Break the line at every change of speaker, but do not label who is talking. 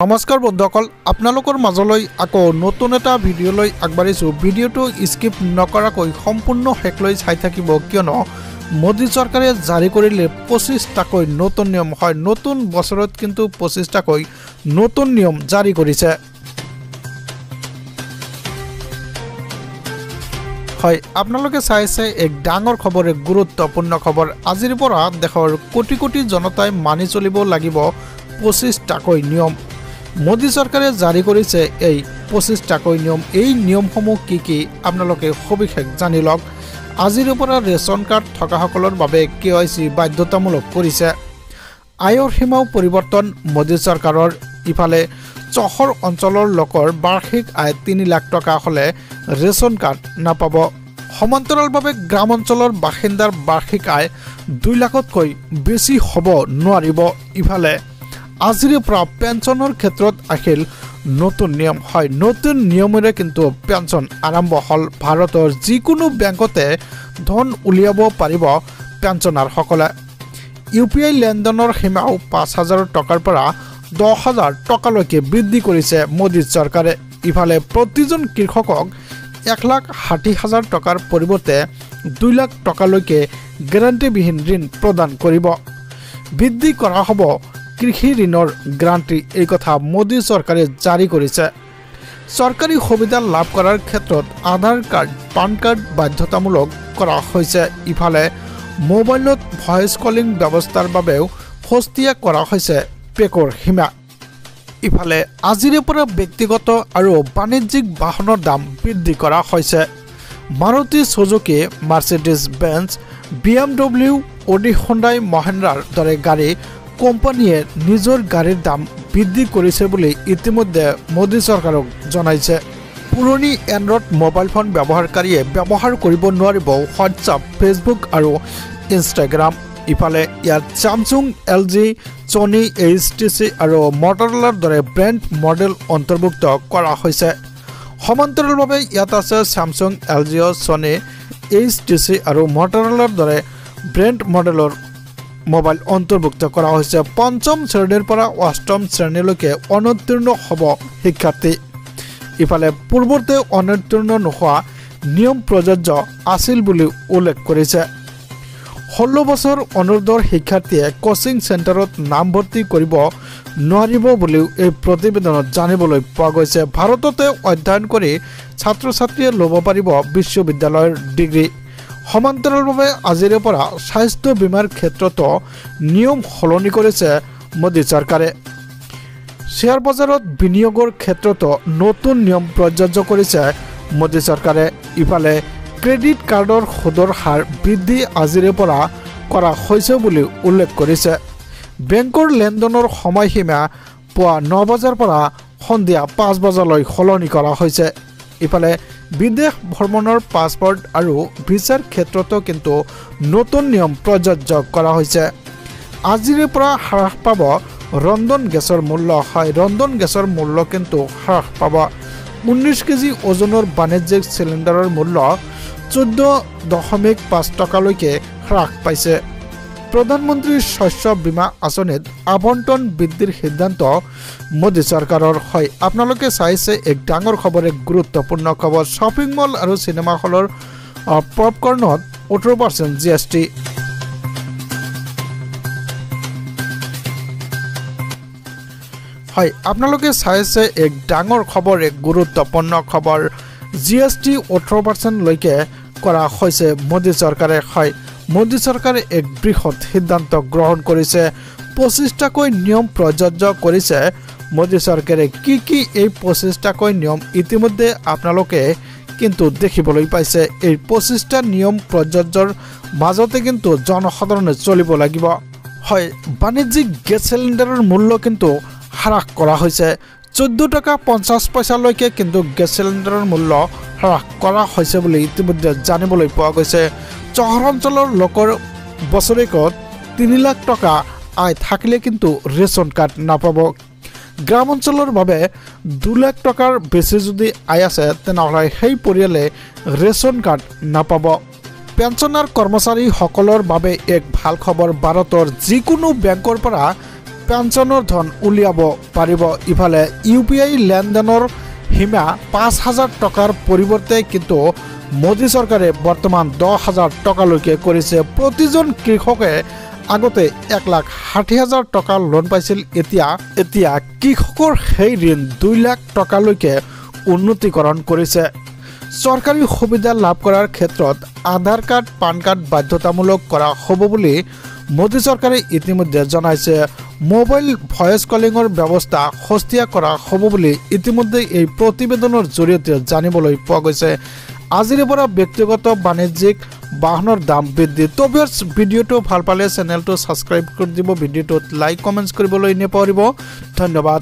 নমস্কাৰ বন্ধুসকল, আপোনালোকৰ মাজলৈ আকৌ নতুন এটা ভিডিঅ'লৈ আগবাঢ়িছোঁ। ভিডিঅ'টো স্কিপ নকৰাকৈ সম্পূৰ্ণ শেষলৈ চাই থাকিব, কিয়নো মোদী চৰকাৰে জাৰি কৰিলে 25টাকৈ নতুন নিয়ম। হয়, নতুন বছৰত কিন্তু 25টাকৈ নতুন নিয়ম জাৰি কৰিছে। হয়, আপোনালোকে চাইছে এক ডাঙৰ খবৰ, এক গুৰুত্বপূৰ্ণ খবৰ। আজিৰ পৰা দেশৰ কোটি কোটি জনতাই মানি চলিব লাগিব 25টাকৈ নিয়ম। মোদী চৰকাৰে জাৰি কৰিছে এই 25টাকৈ নিয়ম। এই নিয়মসমূহ কি আপোনালোকে সবিশেষ জানি লওক। আজিৰ পৰা ৰেচন কাৰ্ড থকাসকলৰ বাবে KYC বাধ্যতামূলক কৰিছে। আয়ৰ সীমাও পৰিৱৰ্তন মোদী চৰকাৰৰ। ইফালে চহৰ অঞ্চলৰ লোকৰ বাৰ্ষিক আয় 3 লাখ টকা হ'লে ৰেচন কাৰ্ড নাপাব। সমান্তৰালভাৱে গ্ৰাম অঞ্চলৰ বাসিন্দাৰ বাৰ্ষিক আয় 2 লাখতকৈ বেছি হ'ব নোৱাৰিব। ইফালে আজিৰ পৰা পেঞ্চনৰ ক্ষেত্ৰত আহিল নতুন নিয়ম। হয়, নতুন নিয়মেৰে কিন্তু পেঞ্চন আৰম্ভ হ'ল। ভাৰতৰ যিকোনো বেংকতে ধন উলিয়াব পাৰিব পেঞ্চনাৰসকলে। UPI লেনদেনৰ সীমাও 5,000 টকাৰ পৰা 10,000 টকালৈকে বৃদ্ধি কৰিছে মোদী চৰকাৰে। ইফালে প্ৰতিজন কৃষকক 1,60,000 টকাৰ পৰিৱৰ্তে 2 লাখ টকালৈকে গেৰাণ্টিবিহীন ঋণ প্ৰদান কৰিব। বৃদ্ধি কৰা হ'ব কৃষি ঋণৰ গ্যাৰাণ্টি। এই কথা মোদী চৰকাৰে জাৰি কৰিছে। চৰকাৰী সুবিধা লাভ কৰাৰ ক্ষেত্ৰত আধাৰ কাৰ্ড, পান কাৰ্ড বাধ্যতামূলক কৰা হৈছে। ইফালে মোবাইলত ভইচ কলিং ব্যৱস্থাৰ বাবেও সস্তীয়া কৰা হৈছে পেকৰ সীমা। ইফালে আজিৰে পৰা ব্যক্তিগত আৰু বাণিজ্যিক বাহনৰ দাম বৃদ্ধি কৰা হৈছে। Maruti Suzuki, Mercedes Benz, BMW, Audi, Hyundai, মহিন্দ্ৰাৰ দৰে গাড়ী কোম্পানীয়ে নিজৰ গাড়ীৰ দাম বৃদ্ধি কৰিছে বুলি ইতিমধ্যে মোদী চৰকাৰক জনাইছে। পুৰণি এণ্ড্ৰইড মোবাইল ফোন ব্যৱহাৰকাৰীয়ে ব্যৱহাৰ কৰিব নোৱাৰিব হোৱাটছআপ, ফেচবুক আৰু ইনষ্টাগ্ৰাম। ইফালে ইয়াত স্যামছুং, LG, ছনী, HTC আৰু মটৰলাৰ দৰে ব্ৰেণ্ড মডেল অন্তৰ্ভুক্ত কৰা হৈছে। সমান্তৰালভাৱে ইয়াত আছে স্যামছুং, LG, ছনী, HTC আৰু মটৰলাৰ দৰে ব্ৰেণ্ড মডেলৰ মোবাইল অন্তৰ্ভুক্ত কৰা হৈছে। 5ম শ্ৰেণীৰ পৰা 8ম শ্ৰেণীলৈকে অনুত্তীৰ্ণ হ'ব শিক্ষাৰ্থী। ইফালে পূৰ্বতে অনুত্তীৰ্ণ নোহোৱা নিয়ম প্ৰযোজ্য আছিল বুলি উল্লেখ কৰিছে। 16 বছৰ অনুৰ্ধৰ শিক্ষাৰ্থীয়ে কোচিং চেণ্টাৰত নামভৰ্তি কৰিব নোৱাৰিব বুলিও এই প্ৰতিবেদনত জানিবলৈ পোৱা গৈছে। ভাৰততে অধ্যয়ন কৰি ছাত্ৰ ছাত্ৰীয়ে ল'ব পাৰিব বিশ্ববিদ্যালয়ৰ ডিগ্ৰী। সমান্তৰালভাৱে আজিৰে পৰা স্বাস্থ্য বীমাৰ ক্ষেত্ৰতো নিয়ম সলনি কৰিছে মোদী চৰকাৰে। শ্বেয়াৰ বজাৰত বিনিয়োগৰ ক্ষেত্ৰতো নতুন নিয়ম প্ৰযোজ্য কৰিছে মোদী চৰকাৰে। ইফালে ক্ৰেডিট কাৰ্ডৰ সুদৰ হাৰ বৃদ্ধি আজিৰে পৰা কৰা হৈছে বুলি উল্লেখ কৰিছে। বেংকৰ লেনদেনৰ সময়সীমা পুৱা 9 বজাৰ পৰা সন্ধিয়া 5 বজালৈ সলনি কৰা হৈছে। ইফালে বিদেশ ভ্ৰমণৰ পাছপৰ্ট আৰু ভিছাৰ ক্ষেত্ৰতো কিন্তু নতুন নিয়ম প্ৰযোজ্য কৰা হৈছে। আজিৰে পৰা হ্ৰাস পাব ৰন্ধন গেছৰ মূল্য। হয়, ৰন্ধন গেছৰ মূল্য কিন্তু হ্ৰাস পাব। 19 কেজি ওজনৰ বাণিজ্যিক চিলিণ্ডাৰৰ মূল্য 14.5 টকালৈকে হ্ৰাস পাইছে। প্ৰধানমন্ত্ৰী শস্য বীমা আঁচনিত আবণ্টন বৃদ্ধিৰ সিদ্ধান্ত মোদী চৰকাৰৰ। হয়, আপোনালোকে চাইছে এক ডাঙৰ খবৰ, এক গুৰুত্বপূৰ্ণ খবৰ। শ্বপিং মল আৰু চিনেমা হলৰ পপকৰ্ণত 18% GST। হয়, আপোনালোকে চাইছে এক ডাঙৰ খবৰ, এক গুৰুত্বপূৰ্ণ খবৰ। GST 18% লৈকে কৰা হৈছে মোদী চৰকাৰে। হয়, মোদী চৰকাৰে এক বৃহৎ সিদ্ধান্ত গ্ৰহণ কৰিছে। 25টাকৈ নিয়ম প্ৰযোজ্য কৰিছে মোদী চৰকাৰে। কি এই 25টাকৈ নিয়ম ইতিমধ্যে আপোনালোকে কিন্তু দেখিবলৈ পাইছে। এই 25টা নিয়ম প্ৰযোজ্যৰ মাজতে কিন্তু জনসাধাৰণে চলিব লাগিব। হয়, বাণিজ্যিক গেছ চিলিণ্ডাৰৰ মূল্য কিন্তু হ্ৰাস কৰা হৈছে। 14 টকা 50 পইচালৈকে কিন্তু গেছ চিলিণ্ডাৰৰ মূল্য হ্ৰাস কৰা হৈছে বুলি ইতিমধ্যে জানিবলৈ পোৱা গৈছে। চহৰ অঞ্চলৰ লোকৰ বছৰেকত 3 লাখ টকা আয় থাকিলে কিন্তু ৰেচন কাৰ্ড নাপাব। গ্ৰাম অঞ্চলৰ বাবে 2 লাখ টকাৰ বেছি যদি আয় আছে তেনেহ'লে সেই পৰিয়ালে ৰেচন কাৰ্ড নাপাব। পেঞ্চনাৰ কৰ্মচাৰীসকলৰ বাবে এক ভাল খবৰ। ভাৰতৰ যিকোনো বেংকৰ পৰা পেঞ্চনৰ ধন উলিয়াব পাৰিব। ইফালে UPI লেনদেনৰ সীমা 5,000 টকাৰ পৰিৱৰ্তে কিন্তু মোদী চৰকাৰে বৰ্তমান 10,000 টকালৈকে কৰিছে। প্ৰতিজন কৃষকে আগতে 1,60,000 টকা লোন পাইছিল, এতিয়া কৃষকৰ সেই ঋণ 2 লাখ টকালৈকে উন্নতিকৰণ কৰিছে। চৰকাৰী সুবিধা লাভ কৰাৰ ক্ষেত্ৰত আধাৰ কাৰ্ড পান কাৰ্ড বাধ্যতামূলক কৰা হ'ব বুলি মোদী চৰকাৰে ইতিমধ্যে জনাইছে। মোবাইল ভয়েচ কলিঙৰ ব্যৱস্থা সস্তীয়া কৰা হ'ব বুলি ইতিমধ্যে এই প্ৰতিবেদনৰ জৰিয়তে জানিবলৈ পোৱা গৈছে। আজিৰ পৰা ব্যক্তিগত বাণিজ্যিক বাহনৰ দাম বৃদ্ধি। তো ভিউয়াৰ্স, ভিডিঅ'টো ভাল পালে চেনেলটো ছাবস্ক্ৰাইব কৰি দিব, ভিডিঅ'টোত লাইক কমেণ্টছ কৰিবলৈ নাপাহৰিব। ধন্যবাদ।